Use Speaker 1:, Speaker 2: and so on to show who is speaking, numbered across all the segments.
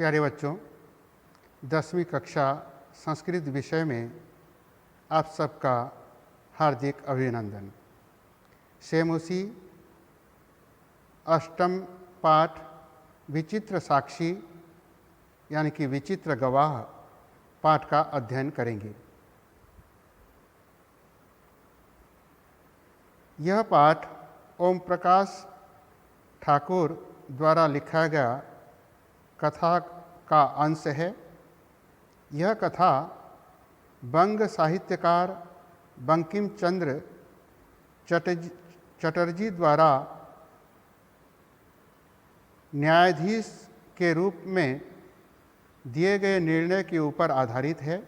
Speaker 1: प्यारे बच्चों, 10वीं कक्षा संस्कृत विषय में आप सबका हार्दिक अभिनंदन। सेमुसी अष्टम पाठ विचित्र साक्षी यानी कि विचित्र गवाह पाठ का अध्ययन करेंगे। यह पाठ ओम प्रकाश ठाकुर द्वारा लिखा गया कथा का अंश है। यह कथा बंग साहित्यकार बंकिम चंद्र चटर्जी द्वारा न्यायाधीश के रूप में दिए गए निर्णय के ऊपर आधारित है।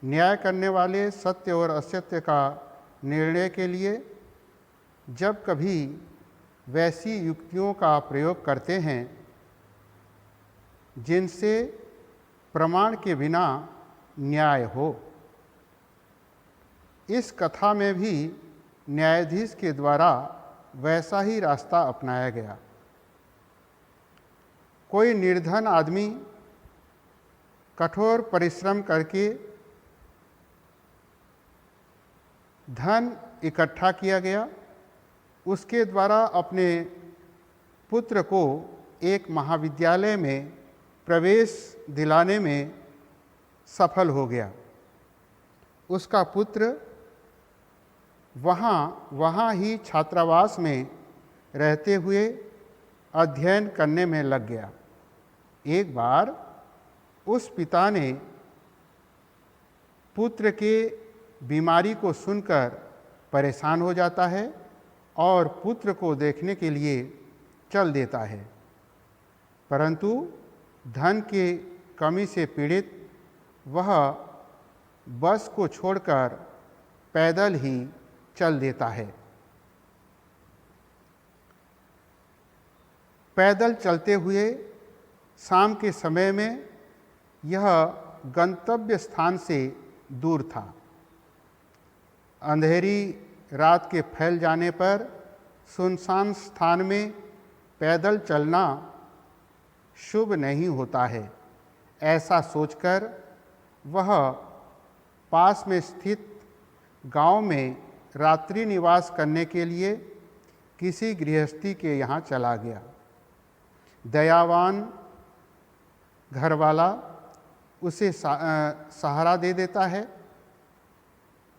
Speaker 1: न्याय करने वाले सत्य और असत्य का निर्णय के लिए जब कभी वैसी युक्तियों का प्रयोग करते हैं जिनसे प्रमाण के बिना न्याय हो। इस कथा में भी न्यायाधीश के द्वारा वैसा ही रास्ता अपनाया गया। कोई निर्धन आदमी कठोर परिश्रम करके धन इकट्ठा किया गया। उसके द्वारा अपने पुत्र को एक महाविद्यालय में प्रवेश दिलाने में सफल हो गया। उसका पुत्र वहाँ ही छात्रावास में रहते हुए अध्ययन करने में लग गया। एक बार उस पिता ने पुत्र के बीमारी को सुनकर परेशान हो जाता है और पुत्र को देखने के लिए चल देता है, परंतु धन की कमी से पीड़ित वह बस को छोड़कर पैदल ही चल देता है। पैदल चलते हुए शाम के समय में यह गंतव्य स्थान से दूर था। अंधेरी रात के फैल जाने पर सुनसान स्थान में पैदल चलना शुभ नहीं होता है। ऐसा सोचकर वह पास में स्थित गांव में रात्रि निवास करने के लिए किसी गृहस्थी के यहाँ चला गया। दयावान घरवाला उसे सहारा दे देता है।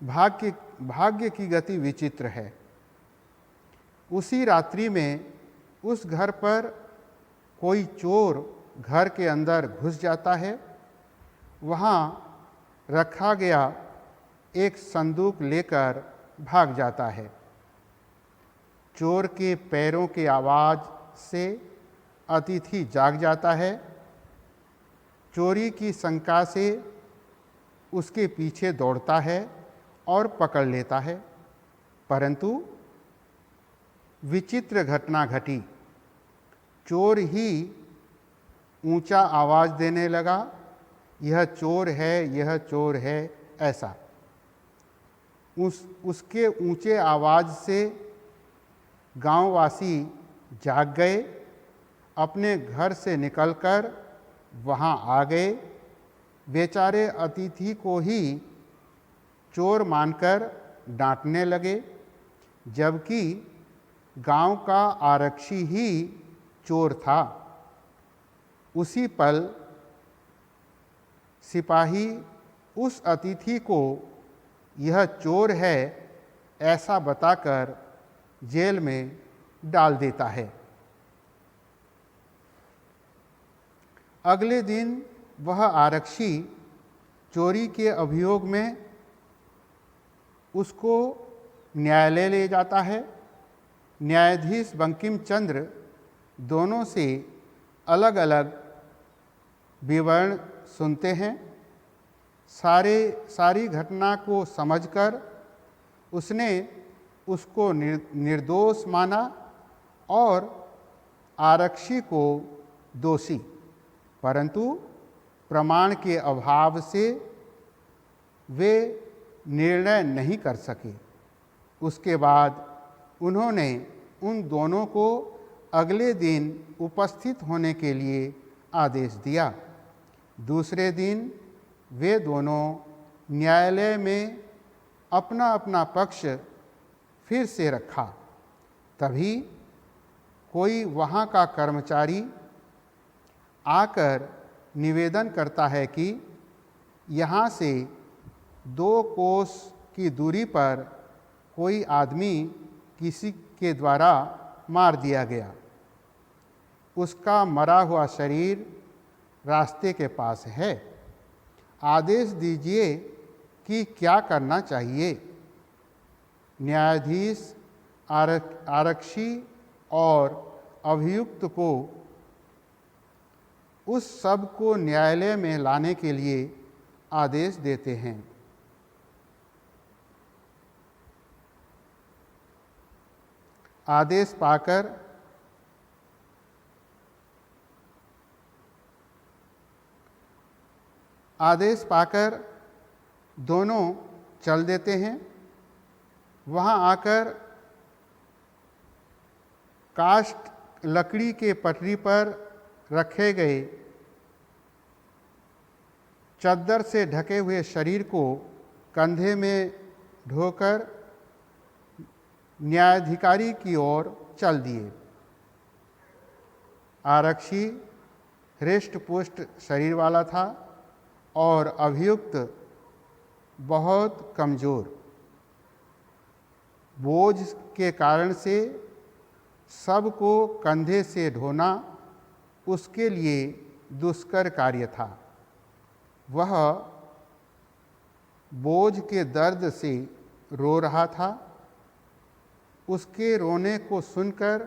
Speaker 1: भाग्य की गति विचित्र है। उसी रात्रि में उस घर पर कोई चोर घर के अंदर घुस जाता है। वहाँ रखा गया एक संदूक लेकर भाग जाता है। चोर के पैरों की आवाज़ से अतिथि जाग जाता है। चोरी की शंका से उसके पीछे दौड़ता है और पकड़ लेता है, परंतु विचित्र घटना घटी। चोर ही ऊंचा आवाज़ देने लगा, यह चोर है, यह चोर है, ऐसा। उसके ऊंचे आवाज़ से गांववासी जाग गए, अपने घर से निकलकर वहां आ गए। बेचारे अतिथि को ही चोर मानकर डांटने लगे, जबकि गांव का आरक्षी ही चोर था। उसी पल सिपाही उस अतिथि को यह चोर है ऐसा बताकर जेल में डाल देता है। अगले दिन वह आरक्षी चोरी के अभियोग में उसको न्यायालय ले जाता है। न्यायाधीश बंकिम चंद्र दोनों से अलग अलग विवरण सुनते हैं। सारी घटना को समझकर उसने उसको निर्दोष माना और आरक्षी को दोषी, परंतु प्रमाण के अभाव से वे निर्णय नहीं कर सके। उसके बाद उन्होंने उन दोनों को अगले दिन उपस्थित होने के लिए आदेश दिया। दूसरे दिन वे दोनों न्यायालय में अपना अपना पक्ष फिर से रखा। तभी कोई वहाँ का कर्मचारी आकर निवेदन करता है कि यहाँ से 2 कोस की दूरी पर कोई आदमी किसी के द्वारा मार दिया गया। उसका मरा हुआ शरीर रास्ते के पास है। आदेश दीजिए कि क्या करना चाहिए। न्यायाधीश आरक्षी और अभियुक्त को उस सब को न्यायालय में लाने के लिए आदेश देते हैं। आदेश पाकर दोनों चल देते हैं। वहाँ आकर काष्ठ लकड़ी के पटरी पर रखे गए चद्दर से ढके हुए शरीर को कंधे में ढोकर न्यायाधिकारी की ओर चल दिए। आरक्षी हृष्ट-पुष्ट शरीर वाला था और अभियुक्त बहुत कमज़ोर। बोझ के कारण से सबको कंधे से ढोना उसके लिए दुष्कर कार्य था। वह बोझ के दर्द से रो रहा था। उसके रोने को सुनकर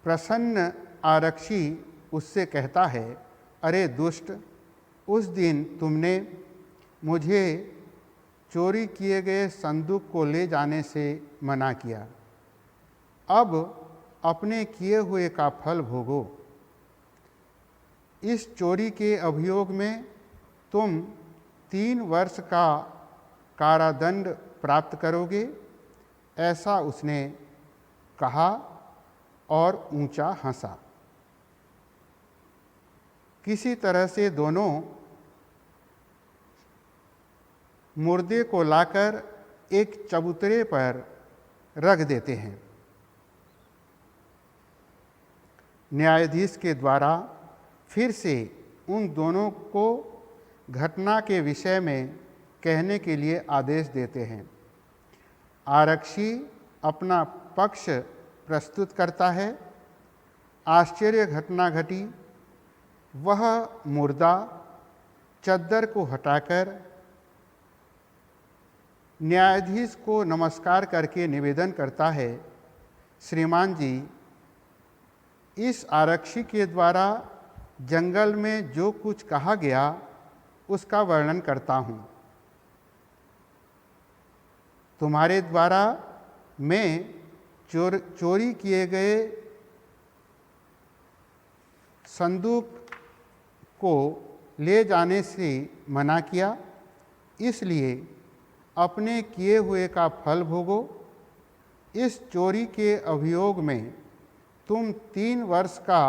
Speaker 1: प्रसन्न आरक्षी उससे कहता है, अरे दुष्ट, उस दिन तुमने मुझे चोरी किए गए संदूक को ले जाने से मना किया। अब अपने किए हुए का फल भोगो। इस चोरी के अभियोग में तुम 3 वर्ष का कारादंड प्राप्त करोगे। ऐसा उसने कहा और ऊंचा हंसा। किसी तरह से दोनों मुर्दे को लाकर एक चबूतरे पर रख देते हैं। न्यायाधीश के द्वारा फिर से उन दोनों को घटना के विषय में कहने के लिए आदेश देते हैं। आरक्षी अपना पक्ष प्रस्तुत करता है। आश्चर्य घटना घटी। वह मुर्दा चद्दर को हटाकर न्यायाधीश को नमस्कार करके निवेदन करता है, श्रीमान जी, इस आरक्षी के द्वारा जंगल में जो कुछ कहा गया उसका वर्णन करता हूँ। तुम्हारे द्वारा मैं चोरी किए गए संदूक को ले जाने से मना किया, इसलिए अपने किए हुए का फल भोगो। इस चोरी के अभियोग में तुम 3 वर्ष का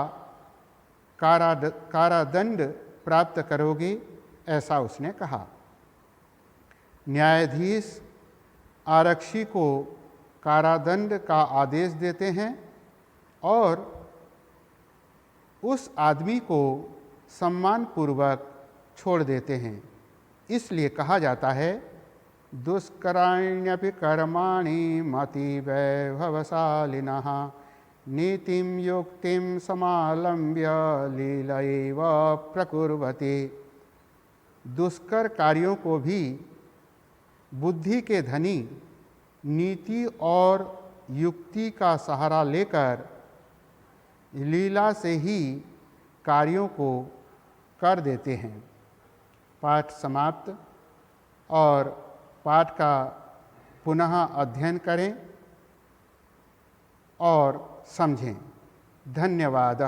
Speaker 1: कारादंड प्राप्त करोगे, ऐसा उसने कहा। न्यायाधीश आरक्षी को कारादंड का आदेश देते हैं और उस आदमी को सम्मानपूर्वक छोड़ देते हैं। इसलिए कहा जाता है, दुष्कराण्यपि कर्माणि मतिवैभवशालिनः नीतिं युक्तिं समालम्ब्य लीलैव प्रकुर्वते। दुष्कर कार्यों को भी बुद्धि के धनी नीति और युक्ति का सहारा लेकर लीला से ही कार्यों को कर देते हैं। पाठ समाप्त। और पाठ का पुनः अध्ययन करें और समझें। धन्यवाद।